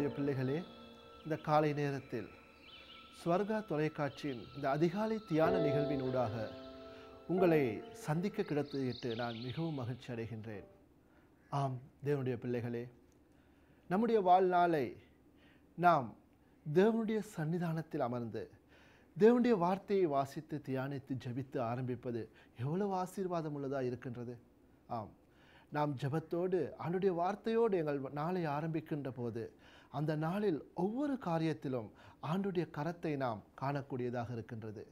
தேவனுடைய பிள்ளைகளே, இந்த காலை நேரத்தில் ஸ்வர்கா தொலைக்காட்சியின் இந்த அதிகாலை தியான நிகழ்வின் ஊடாக உங்களை சந்திக்க கிடைத்துவிட்டு நான் மிகவும் மகிழ்ச்சி அடைகின்றேன். ஆம் தேவனுடைய பிள்ளைகளே, நம்முடைய வாழ்நாளை நாம் தேவனுடைய சன்னிதானத்தில் அமர்ந்து தேவனுடைய வார்த்தையை வாசித்து தியானித்து ஜெபித்து ஆரம்பிப்பது எவ்வளவு ஆசீர்வாதம் உள்ளதாக இருக்கின்றது. ஆம், நாம் ஜெபத்தோடு அவனுடைய வார்த்தையோடு எங்கள் நாளை ஆரம்பிக்கின்ற போது அந்த நாளில் ஒவ்வொரு காரியத்திலும் ஆண்டுடைய கரத்தை நாம் காணக்கூடியதாக இருக்கின்றது.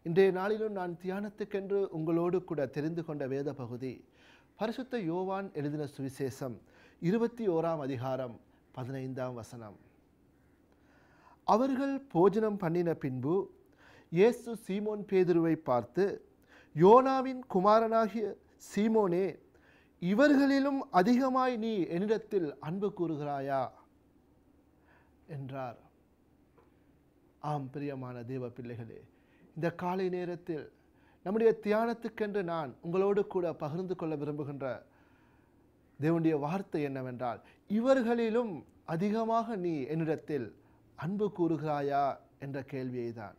இன்றைய நாளிலும் நான் தியானத்துக்கென்று உங்களோடு கூட தெரிந்து கொண்ட வேத பகுதி பரிசுத்த யோவான் எழுதின சுவிசேஷம் 21ஆம் அதிகாரம் 15ஆம் வசனம். அவர்கள் போஜனம் பண்ணின பின்பு இயேசு சீமோன் பேதுருவை பார்த்து, யோனாவின் குமாரனாகிய சீமோனே, இவர்களிலும் அதிகமாய் நீ என்னிடத்தில் அன்பு கூறுகிறாயா என்றார். ஆம் பிரியமான தேவ பிள்ளைகளே, இந்த காலை நேரத்தில் நம்முடைய தியானத்துக்கென்று நான் உங்களோடு கூட பகிர்ந்து கொள்ள விரும்புகின்ற தேவனுடைய வார்த்தை என்னவென்றால், இவர்களிலும் அதிகமாக நீ என்னிடத்தில் அன்பு கூறுகிறாயா என்ற கேள்வியை தான்.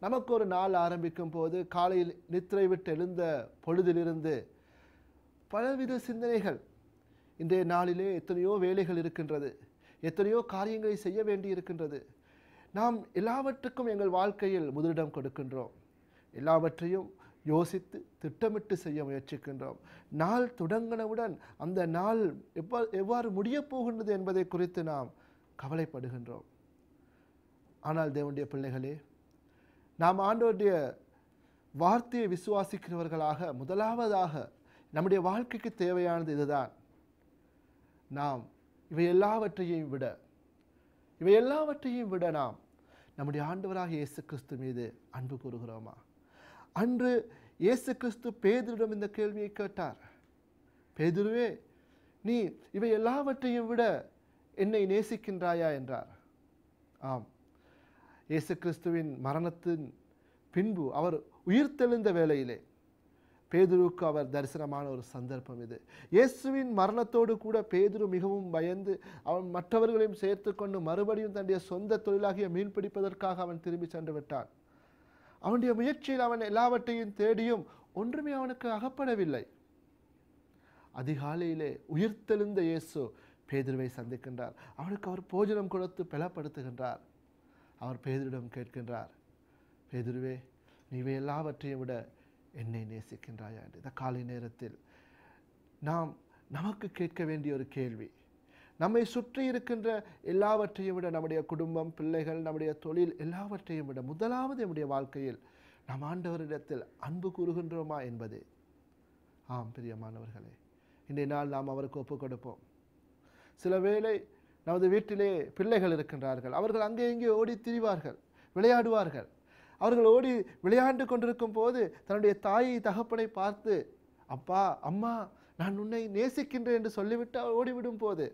நமக்கு ஒரு நாள் ஆரம்பிக்கும் போது காலையில் நித்திரை விட்டு எழுந்த பொழுதிலிருந்து பலவித சிந்தனைகள். இன்றைய நாளிலே எத்தனையோ வேலைகள் இருக்கின்றது, எத்தனையோ காரியங்களை செய்ய வேண்டி இருக்கின்றது. நாம் எல்லாவற்றுக்கும் எங்கள் வாழ்க்கையில் முதலிடம் கொடுக்கின்றோம். எல்லாவற்றையும் யோசித்து திட்டமிட்டு செய்ய முயற்சிக்கின்றோம். நாள் தொடங்கினவுடன் அந்த நாள் எவ்வாறு முடியப் போகின்றது என்பதை குறித்து நாம் கவலைப்படுகின்றோம். ஆனால் தேவனுடைய பிள்ளைகளே, நாம் ஆண்டவருடைய வார்த்தையை விசுவாசிக்கிறவர்களாக முதலாவதாக நம்முடைய வாழ்க்கைக்கு தேவையானது இதுதான். நாம் இவை எல்லாவற்றையும் விட நாம் நம்முடைய ஆண்டவராக இயேசு கிறிஸ்து மீது அன்பு கூறுகிறோமா? அன்று இயேசு கிறிஸ்து பேதுருவிடம் இந்த கேள்வியை கேட்டார். பேதுருவே, நீ இவை எல்லாவற்றையும் விட என்னை நேசிக்கின்றாயா என்றார். ஆம், இயேசு கிறிஸ்துவின் மரணத்தின் பின்பு அவர் உயிர்த்தெழுந்த வேளையிலே பேதுருவுக்கு அவர் தரிசனமான ஒரு சந்தர்ப்பம் இது. இயேசுவின் மரணத்தோடு கூட பேதுரு மிகவும் பயந்து அவன் மற்றவர்களையும் சேர்த்து கொண்டு மறுபடியும் தன்னுடைய சொந்த தொழிலாகிய மீன் பிடிப்பதற்காக அவன் திரும்பி சென்று விட்டான். அவனுடைய முயற்சியில் அவன் எல்லாவற்றையும் தேடியும் ஒன்றுமே அவனுக்கு அகப்படவில்லை. அதிகாலையிலே உயிர்த்தெழுந்த இயேசு பேதுருவை சந்திக்கின்றார். அவனுக்கு அவர் போஜனம் கொடுத்து பலப்படுத்துகின்றார். அவர் பேதுருவிடம் கேட்கின்றார், பேதுருவே, நீ இவை எல்லாவற்றையும் விட என்னை நேசிக்கின்றாயா என்று. இந்த காலை நேரத்தில் நாம் நமக்கு கேட்க வேண்டிய ஒரு கேள்வி, நம்மை சுற்றி இருக்கின்ற எல்லாவற்றையும் விட, நம்முடைய குடும்பம், பிள்ளைகள், நம்முடைய தொழில் எல்லாவற்றையும் விட முதலாவது நம்முடைய வாழ்க்கையில் நாம் ஆண்டவரிடத்தில் அன்பு கூறுகின்றோமா என்பது. ஆம் பிரியமானவர்களே, இன்றைய நாள் நாம் அவருக்கு ஒப்புக் கொடுப்போம். சில வேளை நமது வீட்டிலே பிள்ளைகள் இருக்கின்றார்கள். அவர்கள் அங்கே இங்கே ஓடி திரிவார்கள், விளையாடுவார்கள். அவர்கள் ஓடி விளையாண்டு கொண்டிருக்கும் போது தன்னுடைய தாயை தகப்பனை பார்த்து, அப்பா அம்மா நான் உன்னை நேசிக்கின்றேன் என்று சொல்லிவிட்டு ஓடிவிடும் போது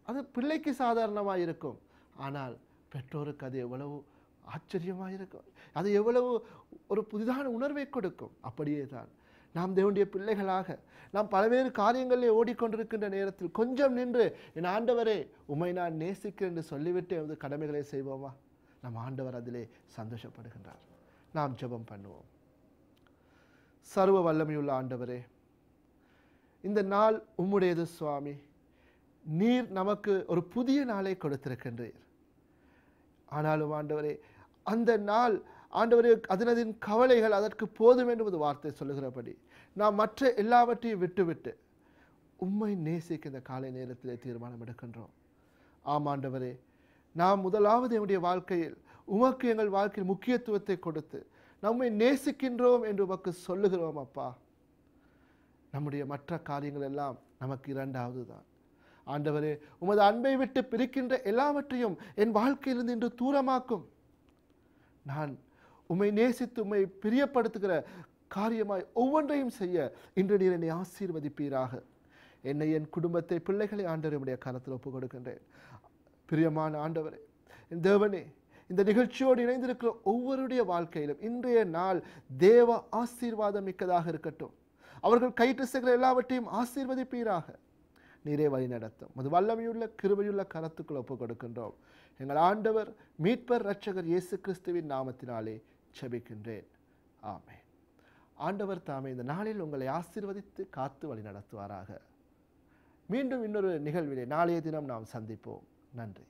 அது பிள்ளைக்கு சாதாரணமாக இருக்கும். ஆனால் பெற்றோருக்கு அது எவ்வளவு ஆச்சரியமாக இருக்கும், அது எவ்வளவு ஒரு புதிதான உணர்வை கொடுக்கும். அப்படியே தான் நாம் தேவனுடைய பிள்ளைகளாக நாம் பல்வேறு காரியங்களில் ஓடிக்கொண்டிருக்கின்ற நேரத்தில் கொஞ்சம் நின்று, என் ஆண்டவரே உம்மை நான் நேசிக்கிறேன் என்று சொல்லிவிட்டு எமது கடமைகளை செய்வோமா? நம் ஆண்டவர் அதிலே சந்தோஷப்படுகின்றார். நாம் ஜெபம் பண்ணுவோம். சர்வ வல்லமையுள்ள ஆண்டவரே, இந்த நாள் உம்முடையது சுவாமி. நீர் நமக்கு ஒரு புதிய நாளை கொடுத்திருக்கின்றீர். ஆனாலும் ஆண்டவரே, அந்த நாள் ஆண்டவரே அதனதின் கவலைகள் அதற்கு போதும் என்பது வார்த்தை சொல்லுகிறபடி நாம் மற்ற எல்லாவற்றையும் விட்டுவிட்டு உம்மை நேசிக்க இந்த காலை நேரத்திலே தீர்மானம் எடுக்கின்றோம். ஆம் ஆண்டவரே, நாம் முதலாவது என்னுடைய வாழ்க்கையில் உமக்கு எங்கள் வாழ்க்கையில் முக்கியத்துவத்தை கொடுத்து நம்மை நேசிக்கின்றோம் என்று உமக்கு சொல்லுகிறோம் அப்பா. நம்முடைய மற்ற காரியங்கள் எல்லாம் நமக்கு இரண்டாவது தான். ஆண்டவரே, உமது அன்பை விட்டு பிரிக்கின்ற எல்லாவற்றையும் என் வாழ்க்கையிலிருந்து இன்று தூரமாக்கும். நான் உம்மை நேசித்து உம்மை பிரியப்படுத்துகிற காரியமாய் ஒவ்வொன்றையும் செய்ய இன்று நீர் என்னை ஆசீர்வதிப்பீராக. என்னை, என் குடும்பத்தை, பிள்ளைகளை ஆண்டவருடைய கரத்தில் ஒப்புக் கொடுக்கின்றேன். பிரியமான ஆண்டவரே, என் தேவனே, இந்த நிகழ்ச்சியோடு இணைந்திருக்கிற ஒவ்வொருடைய வாழ்க்கையிலும் இன்றைய நாள் தேவ ஆசீர்வாதம் மிக்கதாக இருக்கட்டும். அவர்கள் கைட்டு செய்கிற எல்லாவற்றையும் ஆசீர்வதிப்பீராக. நீரே வழி நடத்தும். அது வல்லமையுள்ள கிருபையுள்ள கரத்துக்குள் ஒப்புக் கொடுக்கின்றோம். எங்கள் ஆண்டவர் மீட்பர் இரட்சகர் இயேசு கிறிஸ்துவின் நாமத்தினாலே ஜெபிக்கின்றேன். ஆமென். ஆண்டவர் தாமே இந்த நாளில் உங்களை ஆசீர்வதித்து காத்து வழி நடத்துவாராக. மீண்டும் இன்னொரு நிகழ்விலே நாளைய தினம் நாம் சந்திப்போம். நன்றி.